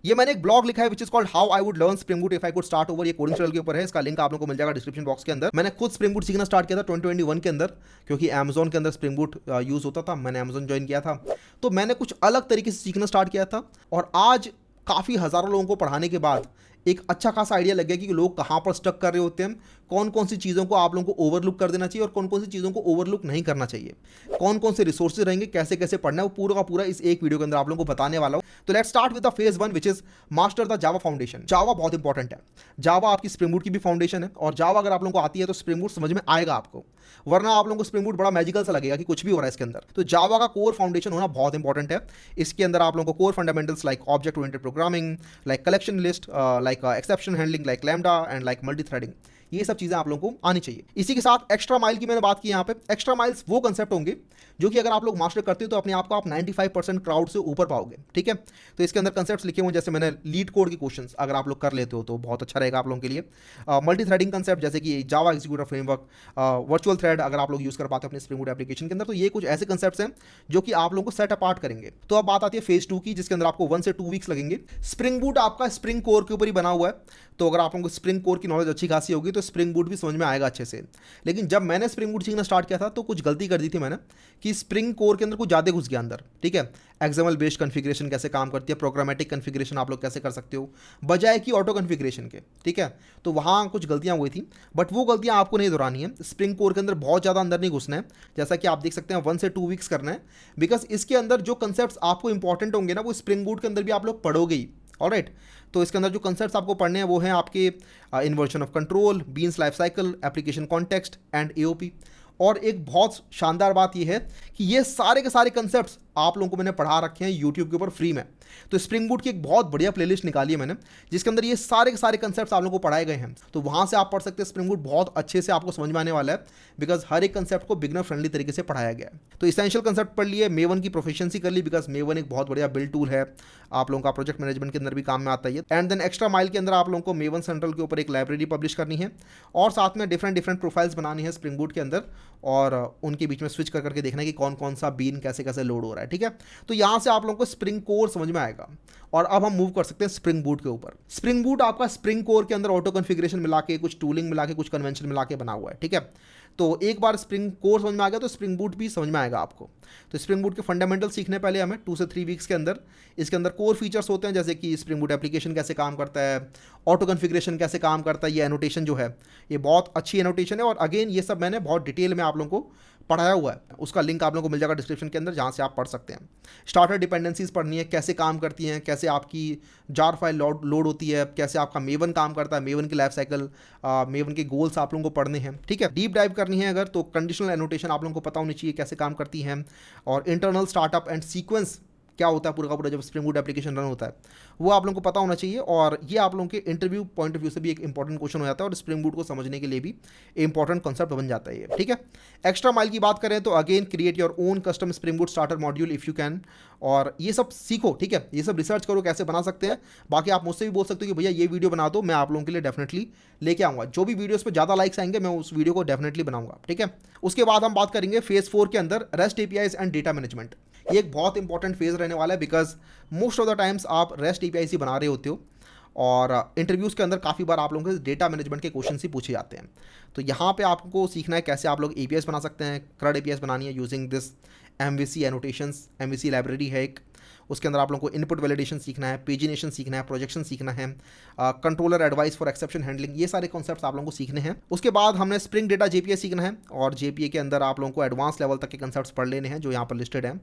ये मैंने एक ब्लॉग लिखा है which is called how I would learn spring boot if I could start over. ये कोडिंग चैनल के ऊपर है, इसका लिंक आप लोगों को मिल जाएगा डिस्क्रिप्शन बॉक्स के अंदर। मैंने खुद स्प्रिंग बूट सीखना स्टार्ट किया था 2021 के अंदर, क्योंकि अमेजोन के अंदर स्प्रिंग बूट यूज होता था। मैंने अमेजोन ज्वाइन किया था, तो मैंने कुछ अलग तरीके से सीखना स्टार्ट किया था। और आज काफ़ी हज़ारों लोगों को पढ़ाने के बाद एक अच्छा खासा आइडिया लग गया कि लोग कहाँ पर स्टक कर रहे होते हैं, कौन कौन सी चीज़ों को आप लोगों को ओवरलुक कर देना चाहिए और कौन कौन सी चीज़ों को ओवरलुक नहीं करना चाहिए, कौन कौन से रिसोर्सेज रहेंगे, कैसे कैसे पढ़ना है, वो पूरा का पूरा इस एक वीडियो के अंदर आप लोगों को बताने वाला हूँ। तो let's start with the phase 1 which is master the Java foundation. Java बहुत इंपॉर्टेंट है। जावा आपकी स्प्रिंग बूट की भी फाउंडेशन है, और जावा अगर आप लोगों को आती है तो स्प्रिंग बूट समझ में आएगा आपको, वरना आप लोगों को स्प्रिंग बूट बड़ा मैजिकल सा लगेगा कि कुछ भी हो रहा है इसके अंदर। तो जावा का कोर फाउंडेशन होना बहुत इंपॉर्टेंट है। इसके अंदर आप लोगों को core fundamentals like object oriented programming, like collection list, like exception handling, like lambda and like multi threading, ये सब चीज़ें आप लोगों को आनी चाहिए। इसी के साथ एक्स्ट्रा माइल की मैंने बात की यहाँ पे। एक्स्ट्रा माइल्स वो कंसेप्ट होंगे जो कि अगर आप लोग मास्टर करते हो तो अपने आप को आप 95% क्राउड से ऊपर पाओगे, ठीक है। तो इसके अंदर कंसेप्ट्स लिखे हुए, जैसे मैंने लीड कोड के क्वेश्चंस अगर आप लोग कर लेते हो तो बहुत अच्छा रहेगा आप लोगों के लिए। मल्टी थ्रेडिंग कंसेप्ट, जैसे कि जावा एग्जीक्यूटिव फ्रेमवर्क, वर्चुअल थ्रेड अगर आप लोग यूज़ कर पाते हो अपने स्प्रिंग बूट एप्लीकेशन के अंदर, तो ये कुछ ऐसे कंसेप्ट्स हैं जो कि आप लोगों को सेट अपार्ट करेंगे। तो अब बात आती है फेज 2 की, जिसके अंदर आपको 1 से 2 वीक्स लगेंगे। स्प्रिंग बूट आपका स्प्रिंग कोर के ऊपर ही बना हुआ है, तो अगर आप लोगों को स्प्रिंग कोर की नॉलेज अच्छी खासी होगी तो स्प्रिंग बूट भी समझ में आएगा अच्छे से। लेकिन जब मैंने स्प्रिंग बूट सीखना स्टार्ट किया था तो कुछ गलती कर दी थी मैंने, कि स्प्रिंग कोर के अंदर कुछ ज़्यादा घुस गया अंदर, ठीक है। एक्सएमएल बेस्ड कॉन्फ़िगरेशन कैसे काम करती है, प्रोग्रामेटिक कॉन्फ़िगरेशन आप लोग कैसे कर सकते हो बजाय कि ऑटो कॉन्फ़िगरेशन के, ठीक है। तो वहाँ कुछ गलतियाँ हुई थी, बट वो गलतियाँ आपको नहीं दोहरानी है। स्प्रिंग कोर के अंदर बहुत ज़्यादा अंदर नहीं घुसना है, जैसा कि आप देख सकते हैं 1 से 2 वीक्स करना है, बिकॉज इसके अंदर जो कंसेप्ट आपको इंपॉर्टेंट होंगे ना वो स्प्रिंग बूट के अंदर भी आप लोग पढ़ोगे ही। ऑलराइट, तो इसके अंदर जो कंसेप्ट्स आपको पढ़ने हैं वो हैं आपके inversion of control, beans life cycle, application context and AOP. और एक बहुत शानदार बात यह है कि ये सारे के सारे कंसेप्ट्स आप लोगों को मैंने पढ़ा रखे हैं यूट्यूब के ऊपर फ्री में। तो स्प्रिंग बूट की एक बहुत बढ़िया प्लेलिस्ट निकाली है मैंने, जिसके अंदर ये सारे के सारे कंसेप्ट्स आप लोगों को पढ़ाए गए हैं। तो वहाँ से आप पढ़ सकते हैं। स्प्रिंग बूट बहुत अच्छे से आपको समझ में आने वाला है, बिकॉज हर एक कंसेप्ट को बिगनर फ्रेंडली तरीके से पढ़ाया गया है। तो इसेंशियल कंसेप्ट पढ़ लिए, मेवन की प्रोफिशिएंसी कर ली, बिकॉज मेवन एक बहुत बढ़िया बिल्ड टूल है, आप लोगों का प्रोजेक्ट मैनेजमेंट के अंदर भी काम में आता है। एंड देन एक्स्ट्रा माइल के अंदर आप लोगों को मेवन सेंट्रल के ऊपर एक लाइब्रेरी पब्लिश करनी है, और साथ में डिफरेंट डिफरेंट प्रोफाइल्स बनानी है स्प्रिंग बूट के अंदर, और उनके बीच में स्विच कर करके देखना है कि कौन कौन सा बीन कैसे कैसे लोड हो रहा है, ठीक है। तो यहाँ से आप लोगों को स्प्रिंग कोर समझ में आएगा। और अब हम मूव कर सकते हैं स्प्रिंग बूट के ऊपर। स्प्रिंग बूट आपका स्प्रिंग कोर के अंदर ऑटो कॉन्फ़िगरेशन मिला के, कुछ टूलिंग मिला के, कुछ कन्वेंशन मिला के बना हुआ है, ठीक है। तो एक बार स्प्रिंग कोर समझ में आ गया तो स्प्रिंग बूट भी समझ में आएगा आपको। तो स्प्रिंग बूट के फंडामेंटल सीखने पहले हमें 2 से 3 वीक्स के अंदर। इसके अंदर कोर फीचर्स होते हैं, जैसे कि स्प्रिंग बूट एप्लीकेशन कैसे काम करता है, ऑटो कॉन्फ़िगरेशन कैसे काम करता है, ये एनोटेशन जो है ये बहुत अच्छी एनोटेशन है। और अगेन ये सब मैंने बहुत डिटेल में आप लोगों को पढ़ाया हुआ है, उसका लिंक आप लोगों को मिल जाएगा डिस्क्रिप्शन के अंदर, जहाँ से आप पढ़ सकते हैं। स्टार्टर डिपेंडेंसीज पढ़नी है, कैसे काम करती हैं, कैसे आपकी जार फाइल लोड होती है, कैसे आपका मेवन काम करता है, मेवन की लाइफ साइकिल, मेवन के गोल्स आप लोगों को पढ़ने हैं, ठीक है। डीप डाइव करनी है अगर तो कंडीशनल एनोटेशन आप लोगों को पता होनी चाहिए कैसे काम करती हैं, और इंटरनल स्टार्टअप एंड सीक्वेंस क्या होता है पूरा का पूरा जब स्प्रिंग बूट एप्लीकेशन रन होता है, वो आप लोगों को पता होना चाहिए। और ये आप लोगों के इंटरव्यू पॉइंट ऑफ व्यू से भी एक इंपॉर्टेंट क्वेश्चन हो जाता है, और स्प्रिंग बूट को समझने के लिए भी इंपॉर्टेंट कॉन्सेप्ट बन जाता है ये, ठीक है। एक्स्ट्रा माइल की बात करें तो again create your own custom spring boot starter module if you can, और ये सब सीखो, ठीक है। ये सब रिसर्च करो कैसे बना सकते हैं। बाकी आप मुझसे भी बोल सकते हो कि भैया ये वीडियो बना दो, मैं आप लोगों के लिए डेफिनेटली लेके आऊँगा। जो भी वीडियोस पे ज़्यादा लाइक्स आएंगे मैं उस वीडियो को डेफिनेटली बनाऊंगा, ठीक है। उसके बाद हम बात करेंगे फेज 4 के अंदर rest APIs and data management. ये एक बहुत इंपॉर्टेंट फेज रहने वाला है, because most of the times आप रेस्ट एपीआई बना रहे होते हो, और इंटरव्यूज़ के अंदर काफ़ी बार आप लोगों से डेटा मैनेजमेंट के क्वेश्चन ही पूछे जाते हैं। तो यहाँ पे आपको सीखना है कैसे आप लोग एपीआईज बना सकते हैं। क्रड एपीआईज बनानी है using this MVC annotations, MVC library है एक। उसके अंदर आप लोगों को इनपुट वैलिडेशन सीखना है, पेजिनेशन सीखना है, प्रोजेक्शन सीखना है, controller advice for exception handling, ये सारे कॉन्सेप्ट्स आप लोगों को सीखने हैं। उसके बाद हमने स्प्रिंग डेटा जेपीए सीखना है, और जेपीए के अंदर आप लोगों को एडवांस लेवल तक के कॉन्सेप्ट्स पढ़ लेने हैं जो यहाँ पर लिस्टेड हैं।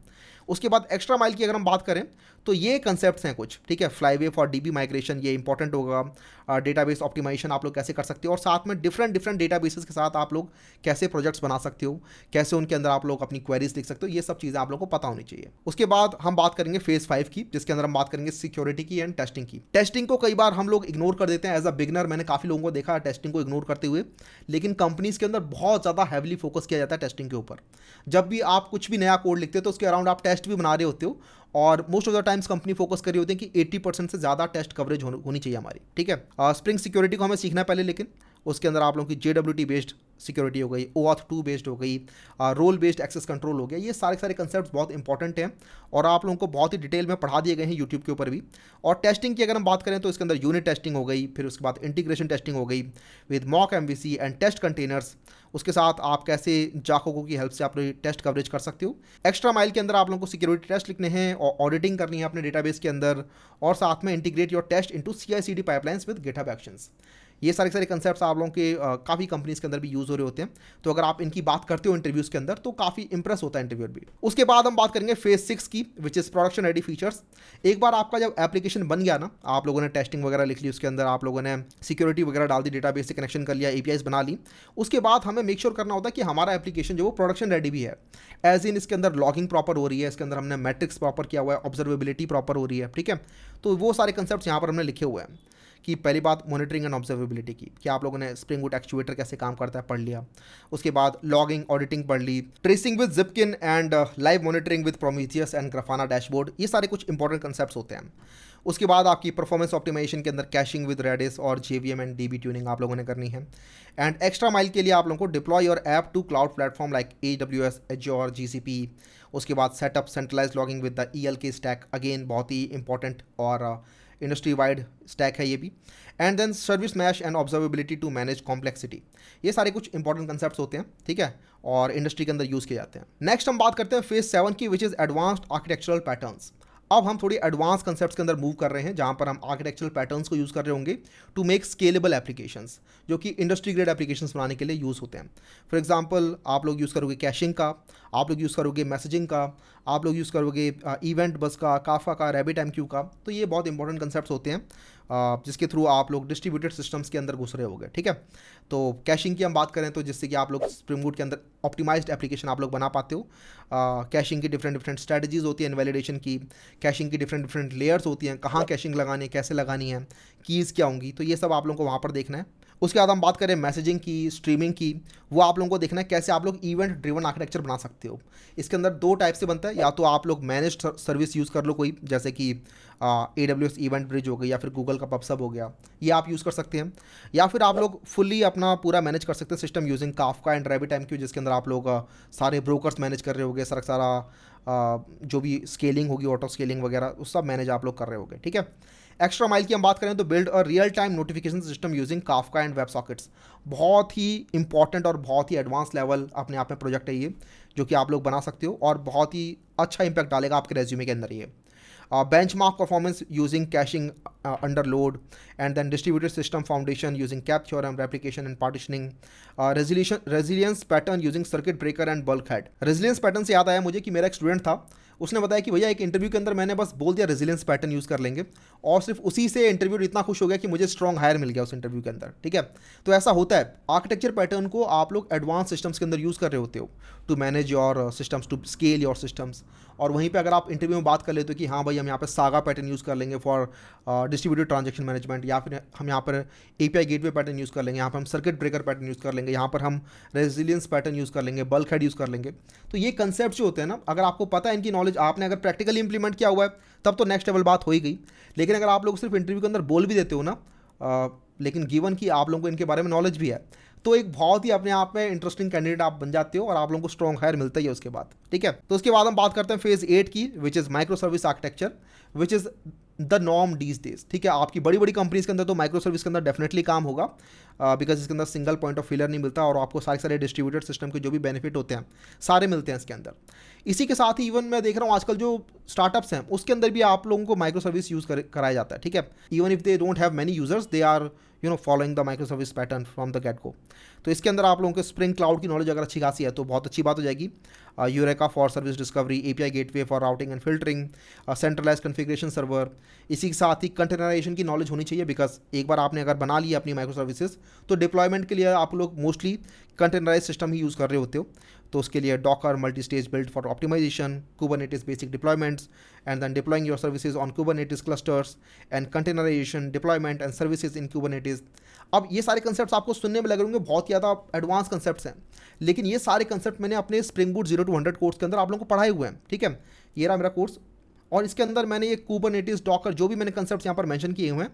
उसके बाद एक्स्ट्रा माइल की अगर हम बात करें तो ये कंसेप्ट्स हैं कुछ, ठीक है। फ्लाईवे फॉर डीबी माइग्रेशन, ये इंपॉर्टेंट होगा। डेटाबेस ऑप्टिमाइजेशन आप लोग कैसे कर सकते हो, और साथ में डिफरेंट डेटाबेसेस के साथ आप लोग कैसे प्रोजेक्ट्स बना सकते हो, कैसे उनके अंदर आप लोग अपनी क्वेरीज लिख सकते हो, ये सब चीज़ें आप लोग को पता होनी चाहिए। उसके बाद हम बात करेंगे फेज 5 की, जिसके अंदर हम बात करेंगे सिक्योरिटी की एंड टेस्टिंग की। टेस्टिंग को कई बार हम लोग इग्नोर कर देते हैं एज अ बिगनर, मैंने काफ़ी लोगों को देखा है टेस्टिंग को इग्नोर करते हुए, लेकिन कंपनीज के अंदर बहुत ज़्यादा हैविली फोकस किया जाता है टेस्टिंग के ऊपर। जब भी आप कुछ भी नया कोड लिखते हो तो उसके अराउंड आप टेस्ट भी बना रहे होते हो, और most of the times company focus कर रही होती है कि 80% से ज़्यादा टेस्ट कवरेज होनी चाहिए हमारी, ठीक है। स्प्रिंग सिक्योरिटी को हमें सीखना है पहले, लेकिन उसके अंदर आप लोगों की JWT बेस्ड सिक्योरिटी हो गई, OAuth 2 बेस्ड हो गई, रोल बेस्ड एक्सेस कंट्रोल हो गया। ये सारे सारे कंसेप्ट बहुत इंपॉर्टेंट हैं और आप लोगों को बहुत ही डिटेल में पढ़ा दिए गए हैं यूट्यूब के ऊपर भी। और टेस्टिंग की अगर हम बात करें तो इसके अंदर यूनिट टेस्टिंग हो गई, फिर उसके बाद इंटीग्रेशन टेस्टिंग हो गई with mock MVC and test containers. उसके साथ आप कैसे जाकोको की हेल्प से अपनी टेस्ट कवरेज कर सकते हो। एक्स्ट्रा माइल के अंदर आप लोगों को सिक्योरिटी टेस्ट लिखने हैं और ऑडिटिंग करनी है अपने डेटाबेस के अंदर, और साथ में integrate your test into CI/CD pipelines with GitHub actions. ये सारे सारे कंसेप्ट्स आप लोगों के काफ़ी कंपनीज के अंदर भी यूज़ हो रहे होते हैं। तो अगर आप इनकी बात करते हो इंटरव्यूज़ के अंदर तो काफ़ी इंप्रेस होता है इंटरव्यूअर भी। उसके बाद हम बात करेंगे फेज 6 की, which is production ready features. एक बार आपका जब एप्लीकेशन बन गया ना, आप लोगों ने टेस्टिंग वगैरह लिख ली, उसके अंदर आप लोगों ने सिक्योरिटी वगैरह डाल दी, डेटाबेस से कनेक्शन कर लिया, APIs बना ली, उसके बाद हमें मेक श्योर करना होता है कि हमारा एप्लीकेशन जो वो प्रोडक्शन रेडी भी है। एज इन इसके अंदर लॉगिंग प्रॉपर हो रही है, इसके अंदर हमने मैट्रिक्स प्रॉपर किया हुआ है, ऑब्जर्वेबिलिटी प्रॉपर हो रही है, ठीक है। तो वो सारे कंसेप्ट यहाँ पर हमने लिखे हुए हैं कि पहली बात मॉनिटरिंग एंड ऑब्जर्वेबिलिटी की, कि आप लोगों ने स्प्रिंग बूट एक्चुएटर कैसे काम करता है पढ़ लिया। उसके बाद लॉगिंग ऑडिटिंग पढ़ ली, tracing with Zipkin and live monitoring with Prometheus and Grafana dashboard. ये सारे कुछ इंपॉर्टेंट कंसेप्ट्स होते हैं। उसके बाद आपकी परफॉर्मेंस ऑप्टिमाइजेशन के अंदर कैशिंग विद रेडिस और JVM एंड DB ट्यूनिंग आप लोगों ने करनी है। एंड एक्स्ट्रा माइल के लिए आप लोगों को deploy your app to cloud platform like AWS, Azure, GCP। उसके बाद setup centralize logging with the ELK stack, again बहुत ही इंपॉर्टेंट और इंडस्ट्री वाइड स्टैक है ये भी। And then service mesh and observability to manage complexity. ये सारे कुछ इंपॉर्टेंट कंसेप्ट्स होते हैं, ठीक है, और इंडस्ट्री के अंदर यूज़ किए जाते हैं। नेक्स्ट हम बात करते हैं फेज 7 की, which is advanced architectural patterns. अब हम थोड़ी एडवांस कंसेप्ट्स के अंदर मूव कर रहे हैं, जहाँ पर हम आर्किटेक्चरल पैटर्न्स को यूज़ कर रहे होंगे टू मेक स्केलेबल एप्लीकेशंस, जो कि इंडस्ट्री ग्रेड एप्लीकेशंस बनाने के लिए यूज़ होते हैं। फॉर एग्जांपल आप लोग यूज़ करोगे कैशिंग का, आप लोग यूज़ करोगे मैसेजिंग का, आप लोग यूज़ करोगे इवेंट बस का, काफा का, RabbitMQ का। तो ये बहुत इंपॉर्टेंट कंसेप्ट्स होते हैं जिसके थ्रू आप लोग डिस्ट्रीब्यूटेड सिस्टम्स के अंदर घुस रहे होगे, ठीक है। तो कैशिंग की हम बात करें तो जिससे कि आप लोग स्प्रिंग बूट के अंदर ऑप्टिमाइज्ड एप्लीकेशन आप लोग बना पाते हो। कैशिंग की डिफरेंट डिफरेंट स्ट्रेटजीज होती है, इनवैलिडेशन की, कैशिंग की डिफरेंट डिफरेंट लेयर्स होती हैं, कहाँ कैशिंग लगानी है, कैसे लगानी है, कीज़ क्या होंगी, तो ये सब आप लोगों को वहाँ पर देखना है। उसके बाद हम बात करें मैसेजिंग की, स्ट्रीमिंग की, वो आप लोगों को देखना है कैसे आप लोग इवेंट ड्रिवन आर्किटेक्चर बना सकते हो। इसके अंदर दो टाइप से बनता है, या तो आप लोग मैनेज्ड सर्विस यूज़ कर लो कोई, जैसे कि AWS इवेंट ब्रिज हो गई, या फिर गूगल का पबसब हो गया, ये आप यूज़ कर सकते हैं। या फिर आप लोग फुल्ली अपना पूरा मैनेज कर सकते हैं system using Kafka and RabbitMQ, जिसके अंदर आप लोग सारे ब्रोकर्स मैनेज कर रहे होगे, सारा जो भी स्केलिंग होगी, ऑटो स्केलिंग वगैरह, उस सब मैनेज आप लोग कर रहे होगे, ठीक है। एक्स्ट्रा माइल की हम बात करें तो build a real time notification system using Kafka and web sockets. बहुत ही इंपॉर्टेंट और बहुत ही एडवांस लेवल अपने आप में प्रोजेक्ट है ये, जो कि आप लोग बना सकते हो और बहुत ही अच्छा इंपैक्ट डालेगा आपके रेज्यूमे के अंदर ये। benchmark performance using caching under load, and then distributed system foundation using cap theorem, replication and partitioning, resilience pattern using circuit breaker and bulkhead। resilience pattern से याद आया मुझे कि मेरा एक स्टूडेंट था, उसने बताया कि भैया एक इंटरव्यू के अंदर मैंने बस बोल दिया रेजिलियंस पैटर्न यूज़ कर लेंगे, और सिर्फ उसी से इंटरव्यू इतना खुश हो गया कि मुझे स्ट्रॉन्ग हायर मिल गया उस इंटरव्यू के अंदर, ठीक है। तो ऐसा होता है, आर्किटेक्चर पैटर्न को आप लोग एडवांस सिस्टम्स के अंदर यूज़ कर रहे होते हो to manage your systems, to scale your systems. और वहीं पे अगर आप इंटरव्यू में बात कर लेते हो कि हाँ भाई हम यहाँ पर सागा पैटर्न यूज़ कर लेंगे फॉर डिस्ट्रीब्यूटेड ट्रांजेक्शन मैनेजमेंट, या फिर हम यहाँ पर API गेटवे पैटर्न यूज़ कर लेंगे, यहाँ पर हम सर्किट ब्रेकर पैटर्न यूज़ कर लेंगे, यहाँ पर हम रेजिलियंस पैटर्न यूज़ कर लेंगे, बल्क हेड यूज़ कर लेंगे। तो ये कंसेप्ट जो होते हैं ना, अगर आपको पता है इनकी नॉलेज, आपने अगर प्रैक्टिकली इंप्लीमेंट किया हुआ है, तब तो नेक्स्ट लेवल बात हो ही गई। लेकिन अगर आप लोग सिर्फ इंटरव्यू के अंदर बोल भी देते हो ना, लेकिन गिवन कि आप लोगों को इनके बारे में नॉलेज भी है, तो एक बहुत ही अपने आप में इंटरेस्टिंग कैंडिडेट आप बन जाते हो और आप लोगों को स्ट्रॉन्ग हायर मिलता ही है उसके बाद, ठीक है। तो उसके बाद हम बात करते हैं फेज 8 की, which is micro service architecture, which is the norm Ds days, ठीक है। आपकी बड़ी बड़ी कंपनीज के अंदर तो माइक्रो सर्विस के अंदर डेफिनेटली काम होगा, बिकॉज इसके अंदर सिंगल पॉइंट ऑफ फेलियर नहीं मिलता और आपको सारे सारे डिस्ट्रीब्यूटेड सिस्टम के जो भी बेनिफिट होते हैं सारे मिलते हैं इसके अंदर। इसी के साथ ही इवन मैं देख रहा हूँ आजकल जो स्टार्टअप्स हैं उसके अंदर भी आप लोगों को माइक्रो सर्विस यूज़ कराया जाता है, ठीक है। Even if they don't have many users, they are following the micro service pattern from the get go. तो इसके अंदर आप लोगों को स्प्रिंग क्लाउड की नॉलेज अगर अच्छी खासी है तो बहुत अच्छी बात हो जाएगी। Eureka for service discovery, API gateway for routing and filtering, centralize configuration server. इसी के साथ ही कंटेनराइजेशन की नॉलेज होनी चाहिए, बिकॉज एक बार आपने अगर बना लिया अपनी माइक्रो सर्विसेज तो डिप्लॉयमेंट के लिए आप लोग मोस्टली कंटेनराइज सिस्टम ही यूज़ कर रहे होते हो। तो उसके लिए Docker multi stage build for optimization, Kubernetes basic deployments, and then deploying your services on Kubernetes clusters, and containerization, deployment and services in Kubernetes. अब ये सारे कंसेप्ट्स आपको सुनने में लग रहे होंगे बहुत ज़्यादा एडवांस कंसेप्ट्स हैं, लेकिन ये सारे कंसेप्ट मैंने अपने स्प्रिंग बूट 0 to 100 कोर्स के अंदर आप लोगों को पढ़ाए हुए हैं, ठीक है। ये रहा मेरा कोर्स, और इसके अंदर मैंने ये कुबरनेटिस, डॉकर, जो भी मैंने कंसेप्ट्स यहाँ पर मेंशन किए हुए हैं,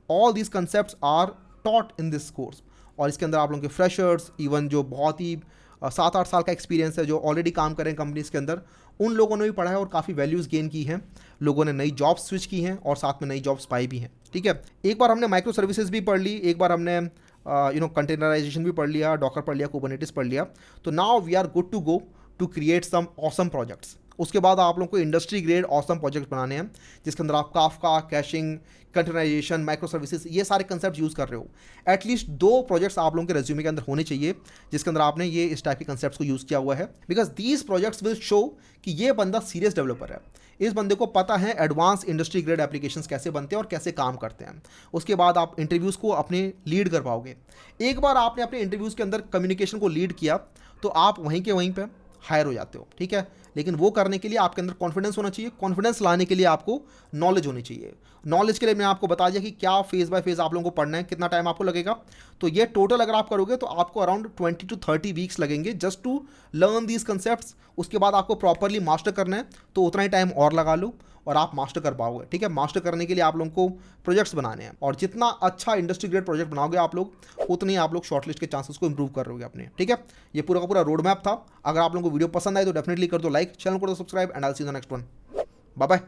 all these concepts are taught in this course. और इसके अंदर आप लोगों के फ्रेशर्स, इवन जो बहुत ही 7-8 साल का एक्सपीरियंस है, जो ऑलरेडी काम करें कंपनीज के अंदर, उन लोगों ने भी पढ़ा है और काफ़ी वैल्यूज़ गेन की हैं। लोगों ने नई जॉब्स स्विच की हैं और साथ में नई जॉब्स पाई भी हैं। ठीक है, एक बार हमने माइक्रो सर्विसेज भी पढ़ ली, एक बार हमने कंटेनराइजेशन भी पढ़ लिया, डॉकर पढ़ लिया, कुबरनेटिस पढ़ लिया। तो now we are good to go to create some awesome projects. उसके बाद आप लोगों को इंडस्ट्री ग्रेड ऑसम प्रोजेक्ट बनाने हैं, जिसके अंदर आप Kafka, caching, containerization, micro services, ये सारे कंसेप्ट यूज़ कर रहे हो। एटलीस्ट 2 प्रोजेक्ट्स आप लोगों के रेज्यूमे के अंदर होने चाहिए जिसके अंदर आपने ये इस टाइप के कंसेप्ट्स को यूज़ किया हुआ है, because these projects will show कि ये बंदा सीरियस डेवलपर है, इस बंदे को पता है एडवांस इंडस्ट्री ग्रेड एप्लीकेशंस कैसे बनते हैं और कैसे काम करते हैं। उसके बाद आप इंटरव्यूज़ को अपने लीड कर पाओगे। एक बार आपने अपने इंटरव्यूज़ के अंदर कम्युनिकेशन को लीड किया तो आप वहीं के वहीं पे हायर हो जाते हो। ठीक है, लेकिन वो करने के लिए आपके अंदर कॉन्फिडेंस होना चाहिए। कॉन्फिडेंस लाने के लिए आपको नॉलेज होनी चाहिए। नॉलेज के लिए मैंने आपको बता दिया कि क्या फेज़ बाय फेज़ आप लोगों को पढ़ना है, कितना टाइम आपको लगेगा। तो ये टोटल अगर आप करोगे तो आपको अराउंड 20 to 30 वीक्स लगेंगे just to learn these concepts. उसके बाद आपको प्रॉपरली मास्टर करना है, तो उतना ही टाइम और लगा लो और आप मास्टर कर पाओगे। ठीक है, मास्टर करने के लिए आप लोगों को प्रोजेक्ट्स बनाने हैं, और जितना अच्छा इंडस्ट्री ग्रेड प्रोजेक्ट बनाओगे आप लोग, उतनी आप लोग शॉर्टलिस्ट के चांसेस को इंप्रूव कर रहोगे अपने। ठीक है, ये पूरा का पूरा रोड मैप था। अगर आप लोगों को वीडियो पसंद आए तो डेफिनेटली कर दो लाइक, चैनल को subscribe, and I will see you in the next one. Bye bye.